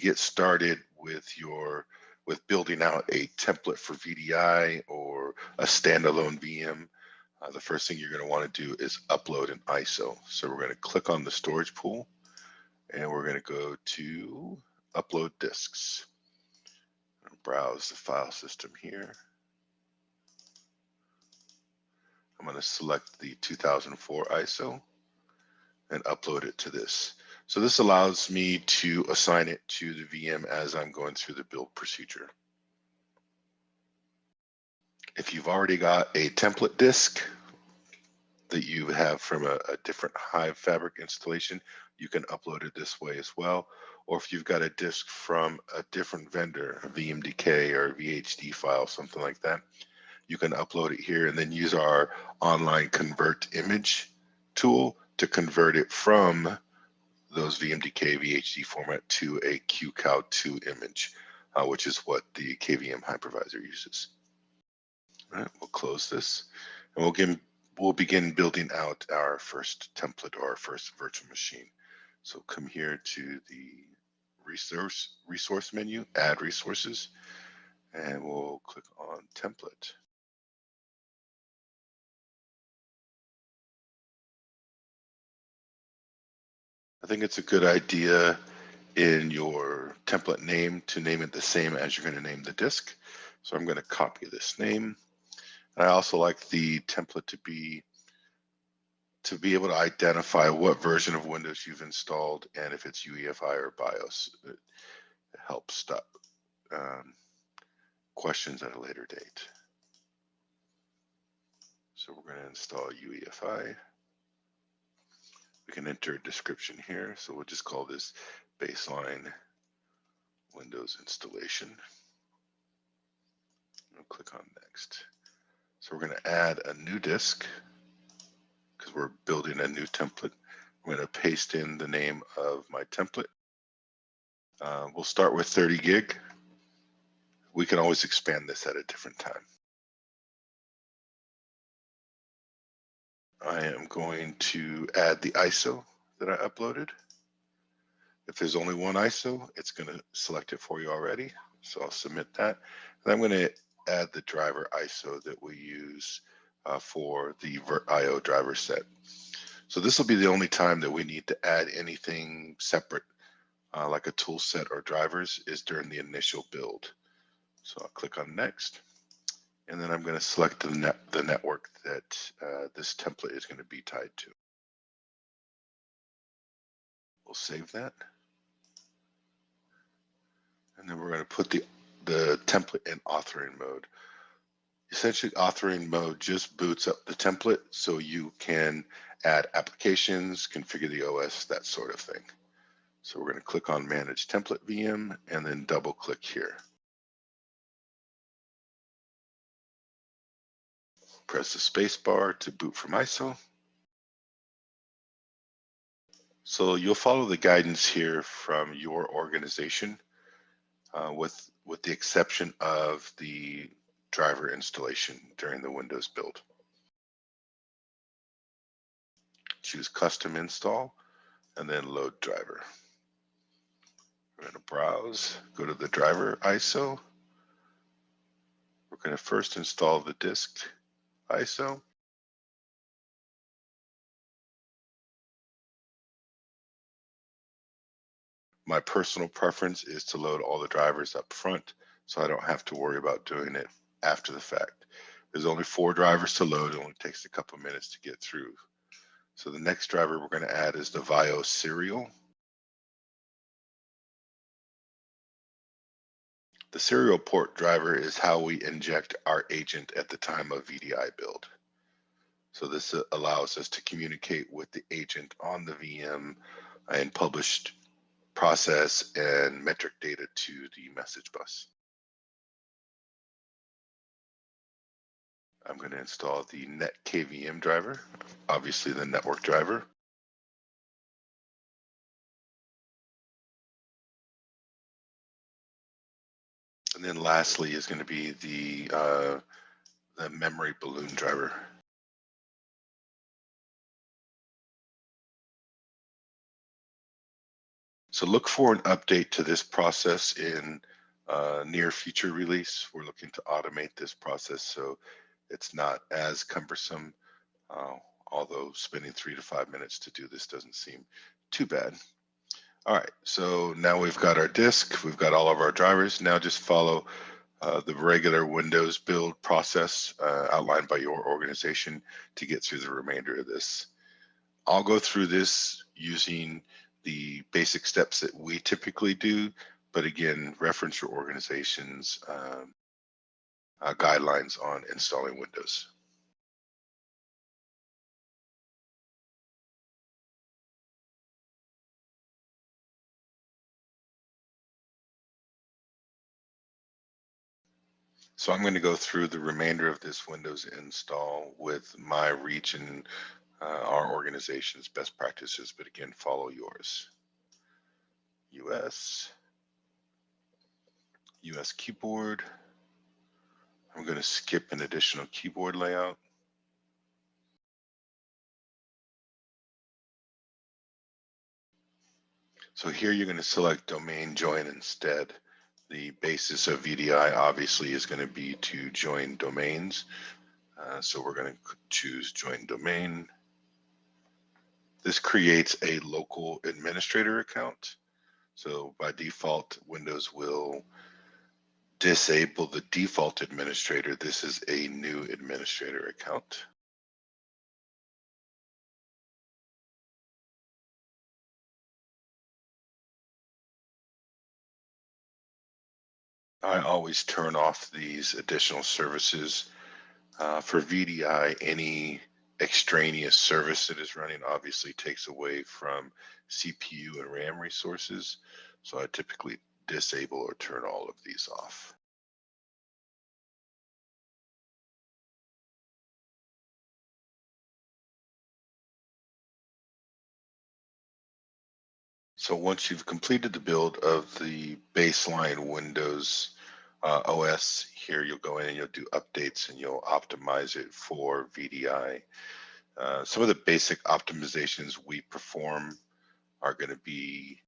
get started with building out a template for VDI or a standalone VM, the first thing you're going to want to do is upload an ISO. So we're going to click on the storage pool and we're going to go to upload disks. Browse the file system here. I'm going to select the 2004 ISO and upload it to this. So this allows me to assign it to the VM as I'm going through the build procedure. If you've already got a template disk that you have from a different Hive Fabric installation, you can upload it this way as well. Or if you've got a disk from a different vendor, a VMDK or a VHD file, something like that, you can upload it here and then use our online convert image tool to convert it from those VMDK VHD format to a QCOW2 image, which is what the KVM hypervisor uses. All right, we'll close this and we'll begin building out our first template or our first virtual machine. So come here to the resource menu, add resources, and we'll click on template. I think it's a good idea in your template name to name it the same as you're going to name the disk. So I'm going to copy this name. And I also like the template to be able to identify what version of Windows you've installed and if it's UEFI or BIOS. It helps stop questions at a later date. So we're going to install UEFI. We can enter a description here. So we'll just call this baseline Windows installation. We'll click on next. So we're going to add a new disk because we're building a new template. I'm going to paste in the name of my template. We'll start with 30 gig. We can always expand this at a different time. I am going to add the ISO that I uploaded. If there's only one ISO, it's going to select it for you already. So I'll submit that. And I'm going to add the driver ISO that we use for the IO driver set. So this will be the only time that we need to add anything separate, like a tool set or drivers, is during the initial build. So I'll click on next. And then I'm going to select the network that this template is going to be tied to. We'll save that. And then we're going to put the template in authoring mode. Essentially, authoring mode just boots up the template so you can add applications, configure the OS, that sort of thing. So we're going to click on Manage Template VM and then double click here. Press the space bar to boot from ISO. So you'll follow the guidance here from your organization with the exception of the driver installation during the Windows build. Choose Custom Install and then Load Driver. We're going to browse, go to the driver ISO. We're going to first install the disk ISO. My personal preference is to load all the drivers up front so I don't have to worry about doing it after the fact. There's only 4 drivers to load. It only takes a couple minutes to get through. So the next driver we're going to add is the VIO serial. The serial port driver is how we inject our agent at the time of VDI build. So this allows us to communicate with the agent on the VM and publish process and metric data to the message bus. I'm going to install the NetKVM driver, obviously the network driver. And then lastly is going to be the memory balloon driver. So look for an update to this process in near future release. We're looking to automate this process so it's not as cumbersome, although spending 3 to 5 minutes to do this doesn't seem too bad. All right, so now we've got our disk, we've got all of our drivers. Now just follow the regular Windows build process outlined by your organization to get through the remainder of this. I'll go through this using the basic steps that we typically do, but again, reference your organization's guidelines on installing Windows. So I'm going to go through the remainder of this Windows install with my region, our organization's best practices, but again, follow yours. US keyboard. I'm going to skip an additional keyboard layout. So here you're going to select domain join instead. The basis of VDI obviously is going to be to join domains. So we're going to choose join domain. This creates a local administrator account. So by default, Windows will disable the default administrator. This is a new administrator account. I always turn off these additional services. For VDI, any extraneous service that is running obviously takes away from CPU and RAM resources. So I typically disable or turn all of these off. So once you've completed the build of the baseline Windows OS, here you'll go in and you'll do updates and you'll optimize it for VDI. Some of the basic optimizations we perform are going to be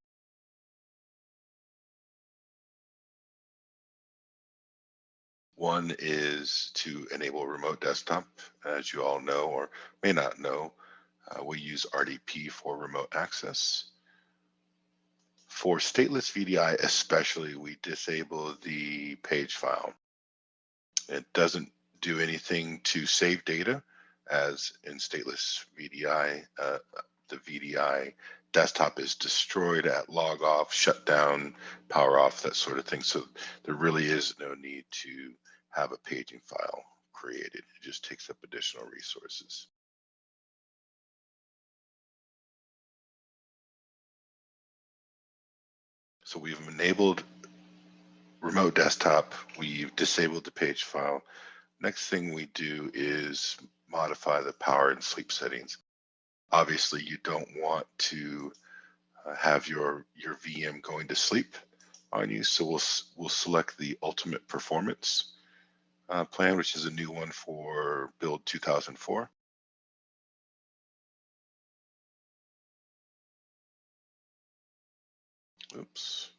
one is to enable remote desktop. As you all know or may not know, we use RDP for remote access. For stateless VDI especially, we disable the page file. It doesn't do anything to save data, as in stateless VDI, the VDI desktop is destroyed at log off, shut down, power off, that sort of thing. So there really is no need to have a paging file created. It just takes up additional resources. So we've enabled remote desktop, we've disabled the page file. Next thing we do is modify the power and sleep settings. Obviously, you don't want to have your VM going to sleep on you, so we'll select the ultimate performance plan, which is a new one for build 2004. Oops.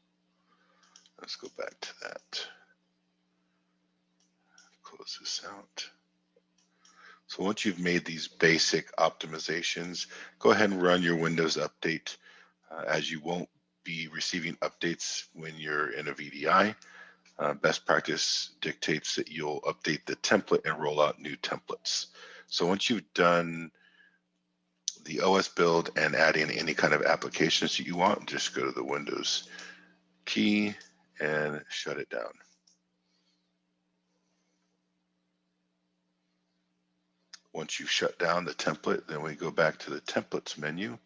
Let's go back to that. Close this out. So once you've made these basic optimizations, go ahead and run your Windows update, as you won't be receiving updates when you're in a VDI. Best practice dictates that you'll update the template and roll out new templates. So once you've done the OS build and add in any kind of applications that you want, just go to the Windows key and shut it down. Once you've shut down the template, then we go back to the templates menu.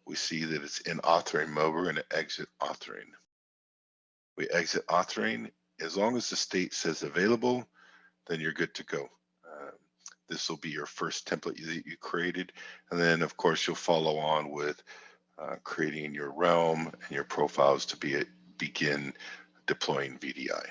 We see that it's in authoring mode. We're going to exit authoring. We exit authoring. As long as the state says available, then you're good to go. This will be your first template that you created. And then of course you'll follow on with creating your realm and your profiles to begin deploying VDI.